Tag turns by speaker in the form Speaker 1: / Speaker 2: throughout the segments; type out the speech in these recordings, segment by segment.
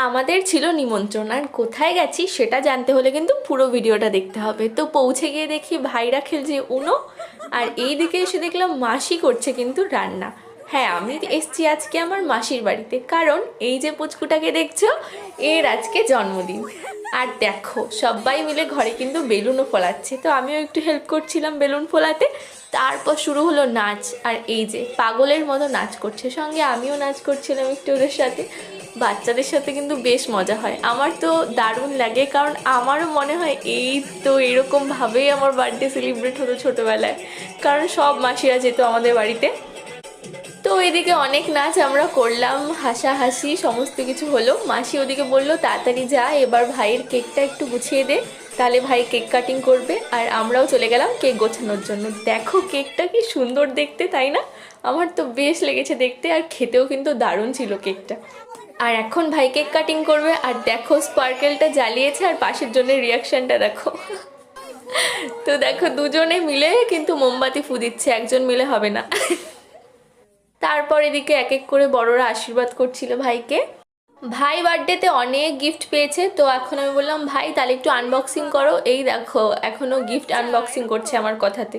Speaker 1: আমাদের ছিল নিমন্ত্রণ, আর কোথায় গেছি সেটা জানতে হলে কিন্তু পুরো ভিডিওটা দেখতে হবে। তো পৌঁছে গিয়ে দেখি ভাইরা খেলছে উনো, আর এই দিকে এসে দেখলাম মাসি করছে কিন্তু রান্না। হ্যাঁ, আমি এসছি আজকে আমার মাসির বাড়িতে, কারণ এই যে পুচকুটাকে দেখছো এর আজকে জন্মদিন। আর দেখো সবাই মিলে ঘরে কিন্তু বেলুনও ফোলাচ্ছে, তো আমিও একটু হেল্প করছিলাম বেলুন ফোলাতে। তারপর শুরু হলো নাচ, আর এই যে পাগলের মতো নাচ করছে, সঙ্গে আমিও নাচ করছিলাম একটু ওদের সাথে। বাচ্চাদের সাথে কিন্তু বেশ মজা হয়, আমার তো দারুণ লাগে, কারণ আমারও মনে হয় এই তো এরকমভাবেই আমার বার্থডে সেলিব্রেট হতো ছোটোবেলায়, কারণ সব মাসিরা যেত আমাদের বাড়িতে। তো এদিকে অনেক নাচ আমরা করলাম, হাসাহাসি সমস্ত কিছু হলো। মাসি ওদিকে বললো তাড়াতাড়ি যা, এবার ভাইয়ের কেকটা একটু গুছিয়ে দে, তাহলে ভাই কেক কাটিং করবে। আর আমরাও চলে গেলাম কেক গোছানোর জন্য। দেখো কেকটা কি সুন্দর দেখতে, তাই না? আমার তো বেশ লেগেছে দেখতে, আর খেতেও কিন্তু দারুণ ছিল কেকটা। আর এখন ভাই কেক কাটিং করবে, আর দেখো স্পার্কেলটা জ্বালিয়েছে, আর পাশের জনের রিয়াকশনটা দেখো। তো দেখো দুজনে মিলে কিন্তু মোমবাতি ফু দিচ্ছে, একজন মিলে হবে না। তারপর এদিকে এক এক করে বড়রা আশীর্বাদ করছিল ভাইকে। ভাই বার্থডেতে অনেক গিফট পেয়েছে, তো এখন আমি বললাম ভাই তাহলে একটু আনবক্সিং করো। এই দেখো এখনো গিফট আনবক্সিং করছে আমার কথাতে।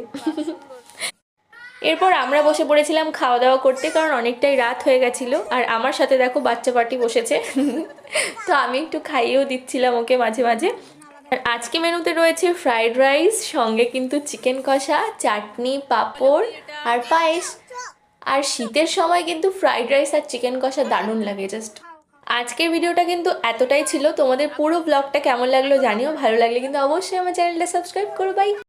Speaker 1: এরপর আমরা বসে পড়েছিলাম খাওয়া দাওয়া করতে, কারণ অনেকটাই রাত হয়ে গেছিলো। আর আমার সাথে দেখো বাচ্চা পার্টি বসেছে। তো আমি একটু খাইয়েও দিচ্ছিলাম ওকে মাঝে মাঝে। আর আজকে মেনুতে রয়েছে ফ্রাইড রাইস, সঙ্গে কিন্তু চিকেন কষা, চাটনি, পাঁপড় আর পায়েস। আর শীতের সময় কিন্তু ফ্রাইড রাইস আর চিকেন কষা দারুণ লাগে জাস্ট। আজকের ভিডিওটা কিন্তু এতটাই ছিল। তোমাদের পুরো ব্লগটা কেমন লাগলো জানিও, ভালো লাগলে কিন্তু অবশ্যই আমার চ্যানেলটা সাবস্ক্রাইব করো। বাই।